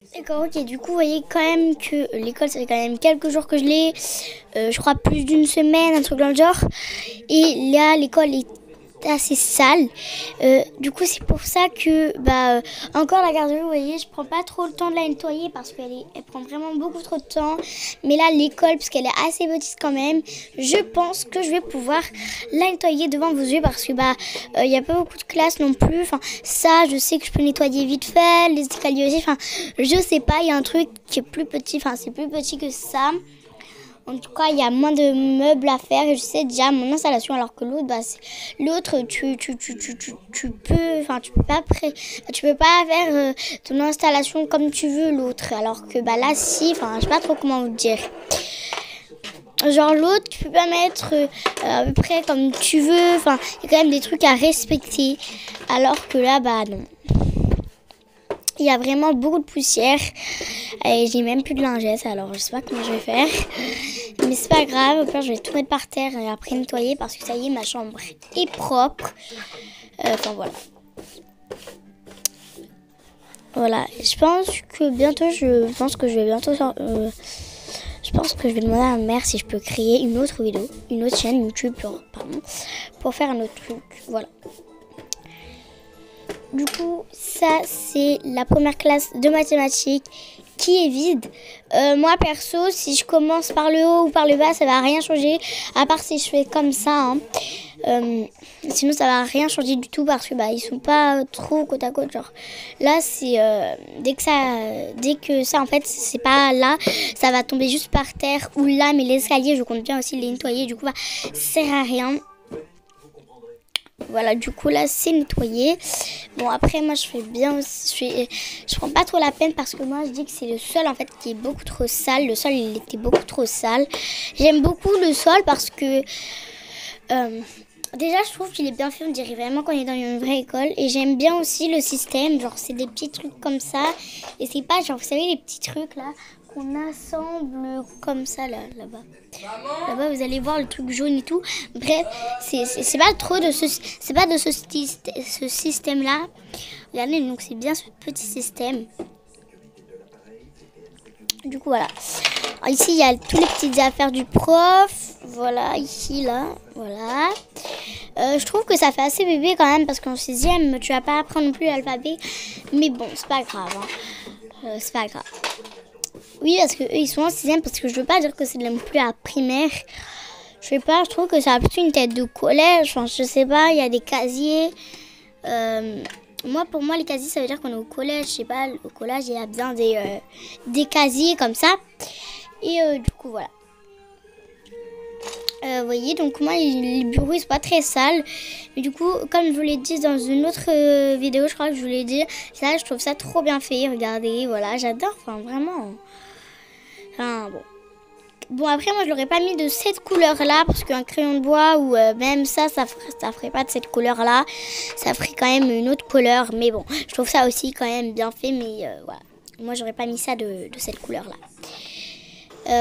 D'accord, ok, du coup, vous voyez quand même que l'école, ça fait quand même quelques jours que je l'ai, je crois plus d'une semaine, un truc dans le genre. Et là, l'école est assez sale. Du coup, c'est pour ça que, encore la garderie, vous voyez, je prends pas trop le temps de la nettoyer parce elle prend vraiment beaucoup trop de temps. Mais là, l'école, parce qu'elle est assez petite quand même, je pense que je vais pouvoir la nettoyer devant vos yeux parce que, y a pas beaucoup de classes non plus. Enfin, ça, je sais que je peux nettoyer vite fait, les escaliers aussi. Enfin, je sais pas, il y a un truc qui est plus petit, enfin, c'est plus petit que ça. En tout cas, il y a moins de meubles à faire et je sais déjà mon installation, alors que l'autre, tu peux pas faire ton installation comme tu veux l'autre, alors que là si, enfin je sais pas trop comment vous dire. Genre l'autre, tu peux pas mettre à peu près comme tu veux, enfin il y a quand même des trucs à respecter, alors que là non. Il y a vraiment beaucoup de poussière et j'ai même plus de lingettes, alors je sais pas comment je vais faire. Mais c'est pas grave, au pire je vais tout mettre par terre et après nettoyer parce que ça y est, ma chambre est propre. Enfin voilà. Voilà, je pense que je vais demander à ma mère si je peux créer une autre vidéo, une autre chaîne YouTube, pour faire un autre truc. Voilà. Du coup, ça, c'est la première classe de mathématiques qui est vide. Moi, perso, si je commence par le haut ou par le bas, ça va rien changer. À part si je fais comme ça. Sinon, ça va rien changer du tout parce que ils sont pas trop côte à côte. Genre, là, c'est dès que ça, en fait, c'est pas là, ça va tomber juste par terre ou là. Mais l'escalier, je compte bien aussi les nettoyer. Du coup, ça sert à rien. Voilà, du coup là c'est nettoyé. Bon après moi je fais bien aussi, je prends pas trop la peine parce que moi je dis que c'est le sol en fait qui est beaucoup trop sale. Le sol il était beaucoup trop sale. J'aime beaucoup le sol parce que déjà je trouve qu'il est bien fait, on dirait vraiment qu'on est dans une vraie école. Et j'aime bien aussi le système, genre c'est des petits trucs comme ça. Et c'est pas genre vous savez les petits trucs là qu'on assemble comme ça là-bas. Là-bas, vous allez voir le truc jaune et tout. Bref, c'est pas trop de ce système-là. Regardez, donc c'est bien ce petit système. Du coup, voilà. Alors, ici, il y a toutes les petites affaires du prof. Voilà, ici, là. Voilà. Je trouve que ça fait assez bébé quand même parce qu'en 6e, tu vas pas apprendre non plus l'alphabet. Mais bon, c'est pas grave. C'est pas grave. Oui, parce qu'eux, ils sont en 6e, parce que je veux pas dire que c'est non plus à primaire. Je sais pas, je trouve que ça a plutôt une tête de collège. Enfin, je sais pas, il y a des casiers. Pour moi, les casiers, ça veut dire qu'on est au collège. Je sais pas, au collège, il y a bien des casiers comme ça. Et du coup, voilà. Vous voyez, donc moi, les bureaux, ils sont pas très sales. Mais du coup, comme je vous l'ai dit dans une autre vidéo, je crois que je vous l'ai dit, ça, je trouve ça trop bien fait. Regardez, voilà, j'adore, enfin, vraiment. Enfin, bon. Bon, après, moi, je l'aurais pas mis de cette couleur-là, parce qu'un crayon de bois, ou même ça ferait pas de cette couleur-là. Ça ferait quand même une autre couleur. Mais bon, je trouve ça aussi quand même bien fait, mais voilà. Moi, j'aurais pas mis ça de cette couleur-là.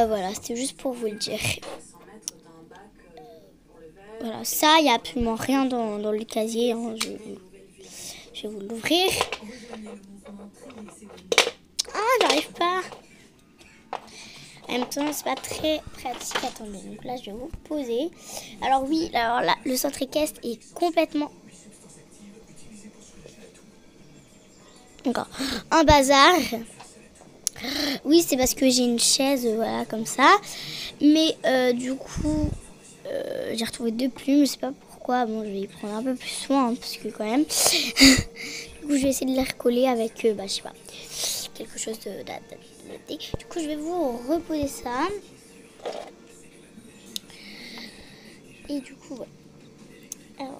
Voilà, c'était juste pour vous le dire. Voilà, ça, il n'y a absolument rien dans le casier. Hein. Je vais vous l'ouvrir. Ah, j'arrive pas. En même temps, c'est pas très pratique. Attendez, donc là, je vais vous poser. Alors oui, alors là, le centre équestre est complètement... Encore un bazar. Oui, c'est parce que j'ai une chaise, voilà, comme ça. Mais du coup, j'ai retrouvé 2 plumes. Je sais pas pourquoi. Bon, je vais y prendre un peu plus soin, hein, parce que quand même... Du coup, je vais essayer de les recoller avec, je sais pas, quelque chose de... Du coup, je vais vous reposer ça. Et du coup, ouais. Alors,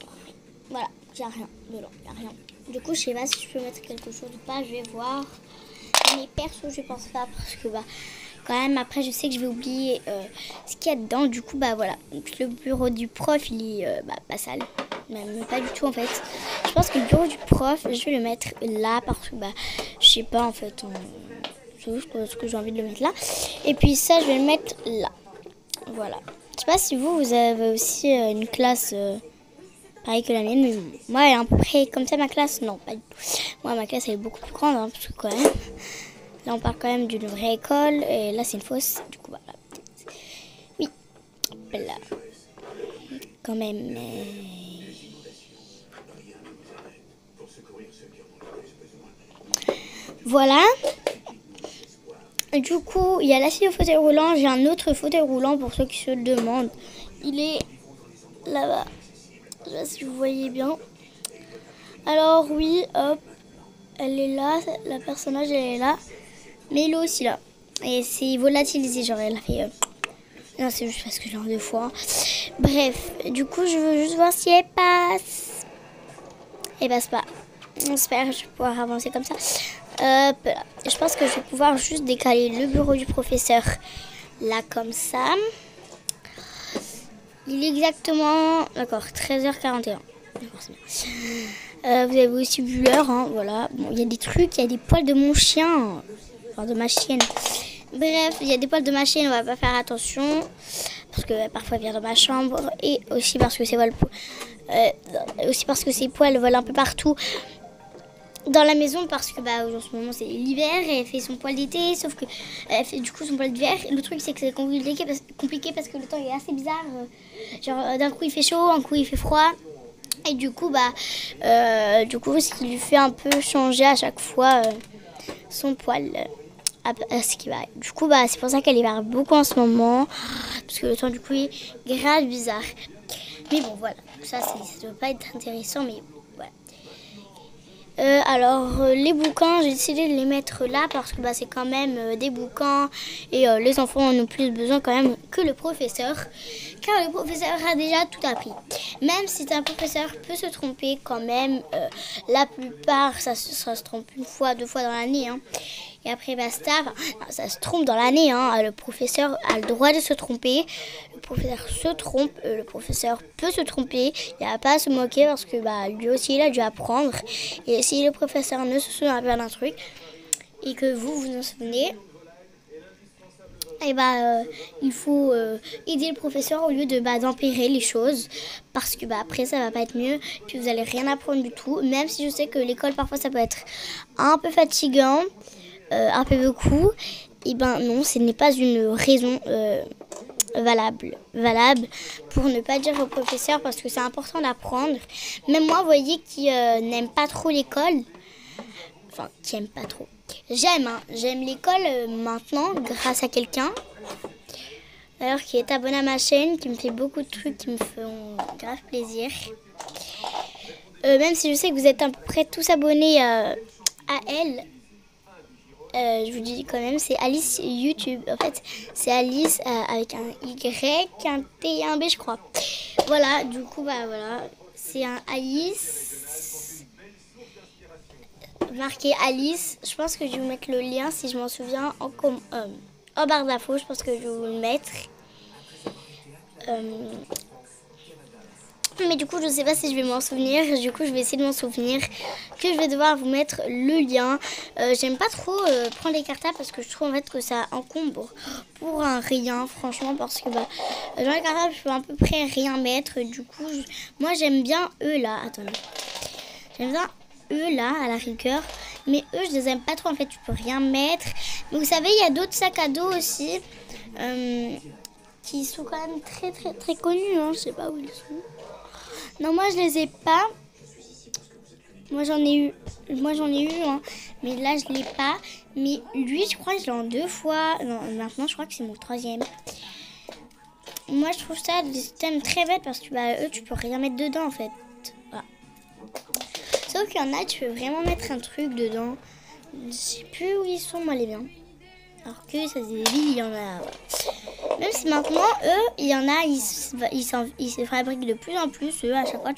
voilà, il n'y a rien dedans, il n'y a rien. Du coup, je sais pas si je peux mettre quelque chose ou pas, je vais voir. Mais perso, je pense pas parce que, quand même, après, je sais que je vais oublier ce qu'il y a dedans. Du coup, voilà. Donc, le bureau du prof, il est pas sale. Même pas du tout, en fait. Je pense que le bureau du prof, je vais le mettre là parce que, je sais pas, en fait. C'est juste parce que j'ai envie de le mettre là. Et puis ça, je vais le mettre là. Voilà. Je sais pas si vous avez aussi une classe pareille que la mienne. Mais moi, elle est à peu près comme ça, ma classe. Non, pas du tout. Moi, ma classe, elle est beaucoup plus grande. Hein, parce que quand même, Là, on parle quand même d'une vraie école. Et là, c'est une fausse. Du coup, voilà. Oui. Là. Quand même. Voilà. Du coup, il y a l'assise au fauteuil roulant. J'ai un autre fauteuil roulant pour ceux qui se le demandent. Il est là-bas. Je sais pas si vous voyez bien. Alors oui, hop. Elle est là. La personnage, elle est là. Mais il est aussi là. Et c'est volatilisé. Genre, elle a fait... Non, c'est juste parce que je l'ai en 2 fois. Bref. Du coup, je veux juste voir si elle passe. Elle passe pas. J'espère que je vais pouvoir avancer comme ça. Je pense que je vais pouvoir juste décaler le bureau du professeur là comme ça. Il est exactement, d'accord, 13h41. D'accord, c'est bien. Vous avez aussi vu l'heure, hein, voilà. Bon, il y a des trucs, il y a des poils de mon chien, enfin de ma chienne. Bref, il y a des poils de ma chienne, on va pas faire attention parce que parfois elle vient dans ma chambre et aussi parce que ses poils volent un peu partout dans la maison parce que en ce moment c'est l'hiver et elle fait son poil d'été, sauf que elle fait du coup son poil d'hiver. Le truc c'est que c'est compliqué parce que le temps est assez bizarre, genre d'un coup il fait chaud, un coup il fait froid et du coup ce qui lui fait un peu changer à chaque fois son poil à ce qui va. Du coup c'est pour ça qu'elle hiver beaucoup en ce moment parce que le temps du coup est grave bizarre. Mais bon voilà, ça doit pas être intéressant mais voilà. Les bouquins, j'ai décidé de les mettre là parce que c'est quand même des bouquins et les enfants en ont plus besoin quand même que le professeur, car le professeur a déjà tout appris. Même si un professeur peut se tromper quand même, la plupart ça se trompe 1 fois, 2 fois dans l'année. Hein. Et après basta, ça se trompe dans l'année. Hein. Le professeur a le droit de se tromper. Le professeur se trompe, le professeur peut se tromper. Il n'y a pas à se moquer parce que lui aussi il a dû apprendre. Et si le professeur ne se souvient pas d'un truc et que vous en souvenez, il faut aider le professeur au lieu d'empirer les choses parce que après ça va pas être mieux puis vous allez rien apprendre du tout, même si je sais que l'école parfois ça peut être un peu fatigant, un peu beaucoup. Et non, ce n'est pas une raison valable pour ne pas dire au professeur parce que c'est important d'apprendre. Même moi, vous voyez, qui n'aime pas trop l'école, enfin qui aime pas trop. J'aime l'école maintenant grâce à quelqu'un d'ailleurs qui est abonné à ma chaîne, qui me fait beaucoup de trucs qui me font grave plaisir. Même si je sais que vous êtes à peu près tous abonnés à elle, je vous dis quand même, c'est Alice YouTube. En fait, c'est Alice avec un Y, un T et un B, je crois. Voilà, du coup, voilà, c'est un Alice. Marqué Alice. Je pense que je vais vous mettre le lien si je m'en souviens en barre d'infos. Je pense que je vais vous le mettre. Mais du coup, je ne sais pas si je vais m'en souvenir. Du coup, je vais essayer de m'en souvenir. Que je vais devoir vous mettre le lien. J'aime pas trop prendre les cartables parce que je trouve en fait que ça encombre pour un rien, franchement. Parce que dans les cartables, je peux à peu près rien mettre. Du coup, moi, j'aime bien eux là. Attendez. J'aime bien eux là, à la rigueur. Mais eux, je les aime pas trop. En fait, tu peux rien mettre. Mais vous savez, il y a d'autres sacs à dos aussi. Qui sont quand même très, très, très connus. Hein. Je sais pas où ils sont. Non, moi je les ai pas. Moi j'en ai eu hein. Mais là je l'ai pas. Mais lui je crois que je l'ai en 2 fois. Non, maintenant je crois que c'est mon 3e. Moi je trouve ça des systèmes très bêtes parce que eux tu peux rien mettre dedans en fait. Voilà. Sauf qu'il y en a, tu peux vraiment mettre un truc dedans. Je sais plus où ils sont moi les miens. Alors que ça se débile, il y en a. Même si maintenant, eux, il y en a, ils se fabriquent de plus en plus. Eux, à chaque fois,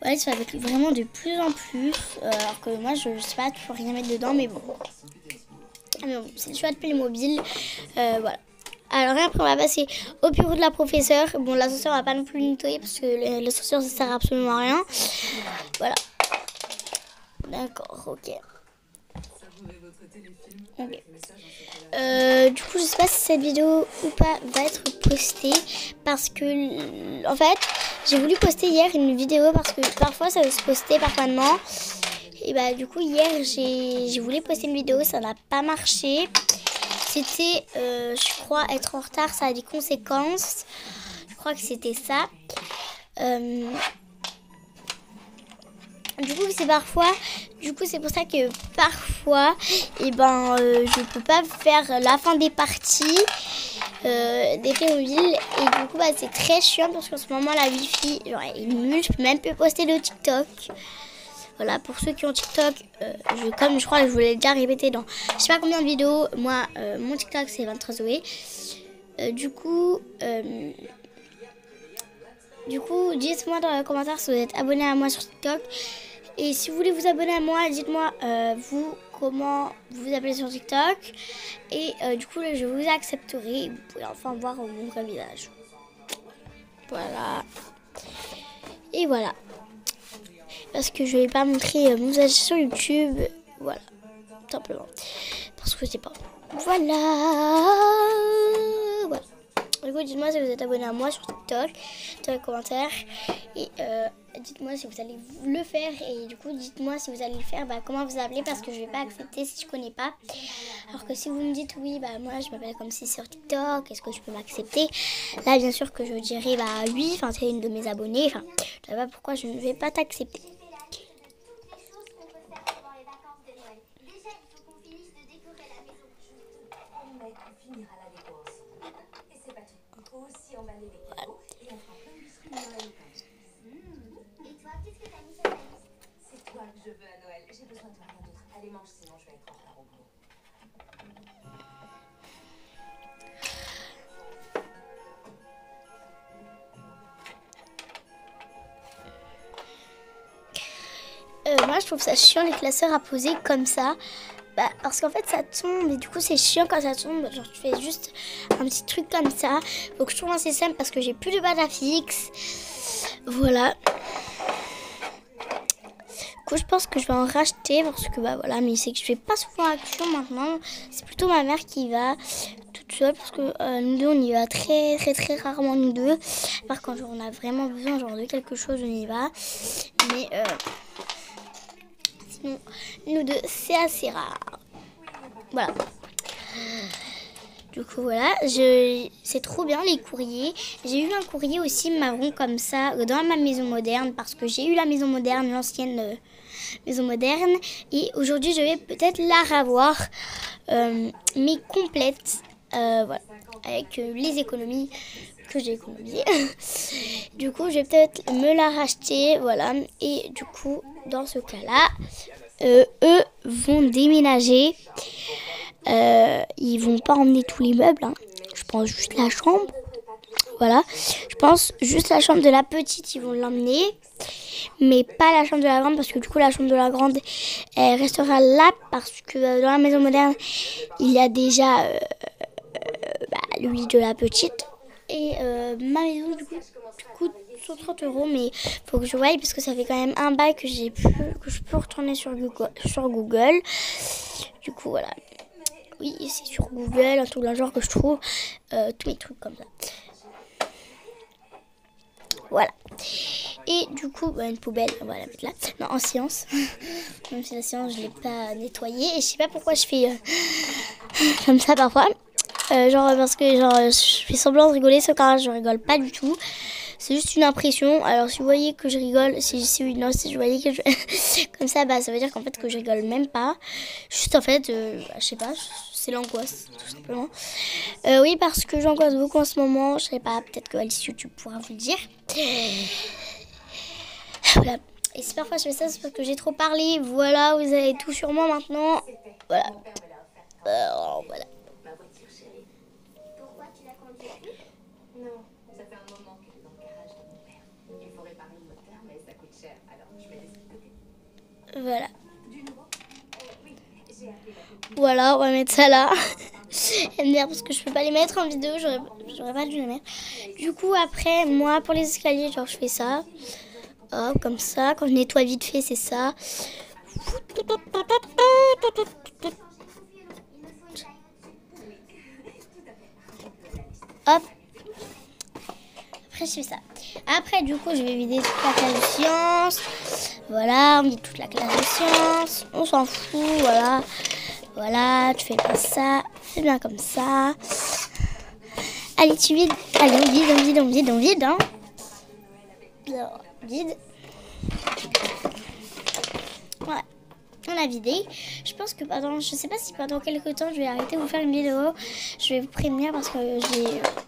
ils se fabriquent vraiment de plus en plus. Alors que moi, je sais pas, tu peux rien mettre dedans, mais bon. C'est le choix de Playmobil. Voilà. Alors après, on va passer au bureau de la professeure. Bon, l'ascenseur, on va pas non plus le nettoyer parce que l'ascenseur, ça sert absolument à rien. Voilà. D'accord, ok. Okay. Du coup je sais pas si cette vidéo ou pas va être postée parce que en fait j'ai voulu poster hier une vidéo parce que parfois ça veut se poster, parfois non, Et bah du coup hier j'ai voulu poster une vidéo, ça n'a pas marché. C'était, je crois, être en retard, ça a des conséquences. Je crois que c'était ça. Du coup c'est pour ça que parfois, je peux pas faire la fin des parties des Playmobil. Et du coup, c'est très chiant parce qu'en ce moment, la Wi-Fi, genre, elle est nulle. Je peux même plus poster de TikTok. Voilà, pour ceux qui ont TikTok, comme je crois que je vous l'ai déjà répété dans je sais pas combien de vidéos, moi, mon TikTok, c'est 23 Zoé. Du coup, dites-moi dans les commentaires si vous êtes abonné à moi sur TikTok. Et si vous voulez vous abonner à moi, dites-moi vous comment vous vous appelez sur TikTok. Et du coup, là, je vous accepterai. Et vous pouvez enfin voir mon vrai visage. Voilà. Et voilà. Parce que je vais pas montrer mon visage sur YouTube. Voilà. Tout simplement. Parce que c'est pas. Voilà. Voilà. Du coup, dites-moi si vous êtes abonné à moi sur TikTok, dans les commentaires. Et dites-moi si vous allez le faire. Et du coup, dites-moi si vous allez le faire, comment vous appelez, parce que je vais pas accepter si je connais pas. Alors que si vous me dites oui, moi je m'appelle comme si sur TikTok, est-ce que tu peux m'accepter? Là, bien sûr que je dirai oui, enfin, c'est une de mes abonnées. Enfin, je sais pas pourquoi je ne vais pas t'accepter. Moi je trouve ça chiant les classeurs à poser comme ça. Parce qu'en fait ça tombe et du coup c'est chiant quand ça tombe. Genre tu fais juste un petit truc comme ça. Faut que je trouve un système parce que j'ai plus de balle à fixe. Voilà. Du coup je pense que je vais en racheter parce que voilà, mais c'est que je fais pas souvent action maintenant. C'est plutôt ma mère qui va toute seule parce que nous deux on y va très très très rarement nous deux. Par contre quand on a vraiment besoin genre de quelque chose on y va. Mais sinon nous deux c'est assez rare. Voilà. Du coup voilà, c'est trop bien les courriers. J'ai eu un courrier aussi marron comme ça dans ma maison moderne parce que j'ai eu la maison moderne, l'ancienne maison moderne. Et aujourd'hui je vais peut-être la revoir, mais complète. Voilà, avec les économies que j'ai économisées. Du coup je vais peut-être me la racheter. Voilà. Et du coup dans ce cas-là, eux vont déménager. Ils vont pas emmener tous les meubles, hein. Je pense juste la chambre. Voilà, je pense juste la chambre de la petite, ils vont l'emmener, mais pas la chambre de la grande parce que du coup la chambre de la grande elle restera là parce que dans la maison moderne il y a déjà le lit de la petite et ma maison du coup 130 €, mais faut que je voie parce que ça fait quand même un bail que je peux retourner sur Google. Du coup voilà. Oui, c'est sur Google, un truc dans le genre que je trouve tous les trucs comme ça. Voilà. Et du coup, une poubelle, on va la mettre là. Non, en séance. Même si la séance, je ne l'ai pas nettoyée. Et je sais pas pourquoi je fais comme ça parfois. Parce que je fais semblant de rigoler, sauf que je rigole pas du tout. C'est juste une impression. Alors si vous voyez que je rigole, si vous voyez que je comme ça, ça veut dire qu'en fait que je rigole même pas. Juste en fait, je sais pas, c'est l'angoisse tout simplement. Oui, parce que j'angoisse beaucoup en ce moment. Je sais pas, peut-être que Alice YouTube pourra vous le dire. Voilà. Et si parfois je fais ça, c'est parce que j'ai trop parlé. Voilà, vous avez tout sur moi maintenant. Voilà. Voilà. Voilà. Voilà, on va mettre ça là. MDR parce que je peux pas les mettre en vidéo, j'aurais pas dû les mettre. Du coup après, moi pour les escaliers, je fais ça. Hop, comme ça. Quand je nettoie vite fait, c'est ça. Hop. Après je fais ça. Après du coup je vais vider toute la salle de science. Voilà, on dit toute la classe de sciences. On s'en fout, voilà. Voilà, tu fais pas ça. C'est bien comme ça. Allez, tu vides. Allez, on vide, on vide, on vide, on vide. Hein. Bien, vide. Voilà. On a vidé. Je pense que je sais pas si pendant quelques temps, je vais arrêter de vous faire une vidéo. Je vais vous prévenir parce que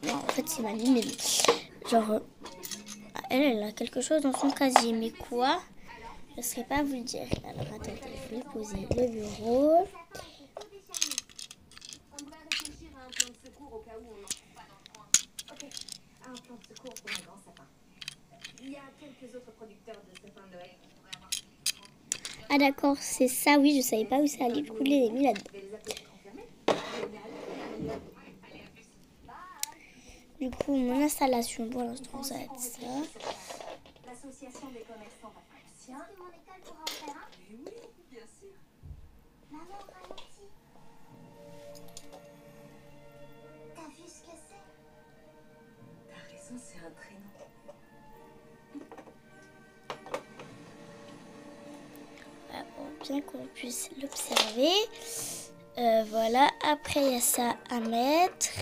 non, en fait, c'est ma vie, mais genre, elle a quelque chose dans son casier. Mais quoi? Je ne saurais pas vous le dire. Alors, attendez, je vais poser le bureau. On devrait réfléchir à un plan de secours au cas où on n'en trouve pas dans le coin. Ok, un plan de secours pour un grand sapin. Il y a quelques autres producteurs de sapins de Noël qui pourraient avoir... Ah d'accord, c'est ça, oui, je savais pas où ça allait, du coup, je l'ai mis là-dedans. Du coup, mon installation, pour l'instant, ça va être ça. L'association des commerçants patriciens. C'est mon école pour en faire un? Oui, bien sûr. Maman, ralentis. T'as vu ce que c'est? T'as raison, c'est un traîneau. Voilà, pour bien qu'on puisse l'observer. Voilà, après il y a ça à mettre.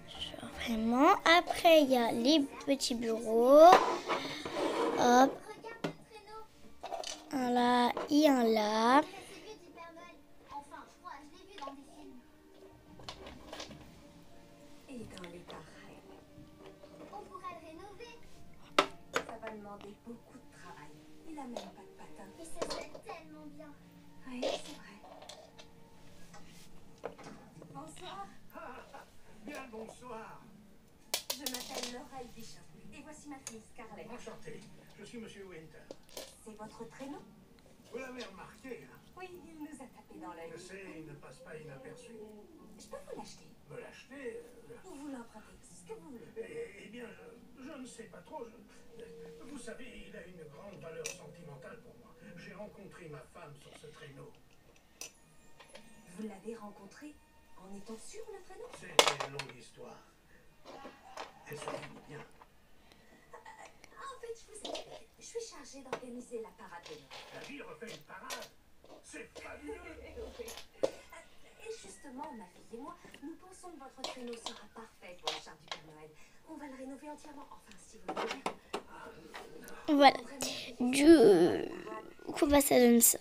Genre vraiment. Après il y a les petits bureaux. Hop. Un là et un là. Et dans les pareils. On pourrait le rénover. Ça va demander beaucoup de travail. Il a même pas de patin. Et ça serait tellement bien. Oui, c'est vrai. Bonsoir. Bien le bonsoir. Je m'appelle Laurel Bishop. Et voici ma fille Scarlett. Enchanté. Je suis Monsieur Winter. C'est votre traîneau? Vous l'avez remarqué, hein? Oui, il nous a tapé dans l'œil. Je sais, il ne passe pas inaperçu. Je peux vous l'acheter? Me l'acheter Ou vous l'emprunter? C'est ce que vous voulez. Eh bien, je ne sais pas trop. Vous savez, il a une grande valeur sentimentale pour moi. J'ai rencontré ma femme sur ce traîneau. Vous l'avez rencontré en étant sur le traîneau? C'est une longue histoire. Elle se finit bien. En fait, je suis chargée d'organiser la parade de Noël. La ville refait une parade. C'est fabuleux. Et justement, ma fille et moi, nous pensons que votre traîneau sera parfait pour la charte du Père Noël. On va le rénover entièrement, enfin, si vous voulez. Voilà. Du coup, bah, ça donne ça.